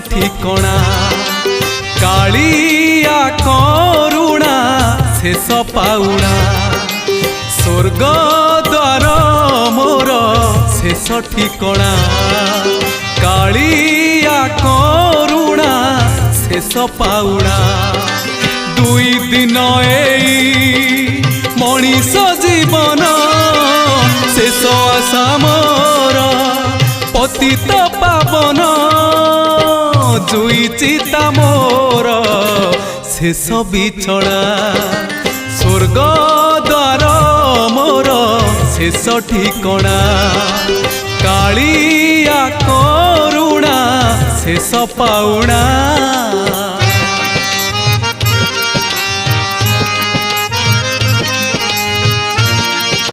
ठिकणा कालिया करुणा शेष पाउणा स्वर्ग द्वार मोर शेष ठिकणा कालिया करुणा शेष पाउणा दुई दिन एई मनीष जीवन शेष आशा मोर पतित पावन जुई चिता मोर शेष बिछड़ा स्वर्ग द्वार मोर शेष ठिकणा कालिया करुणा शेष पाउणा।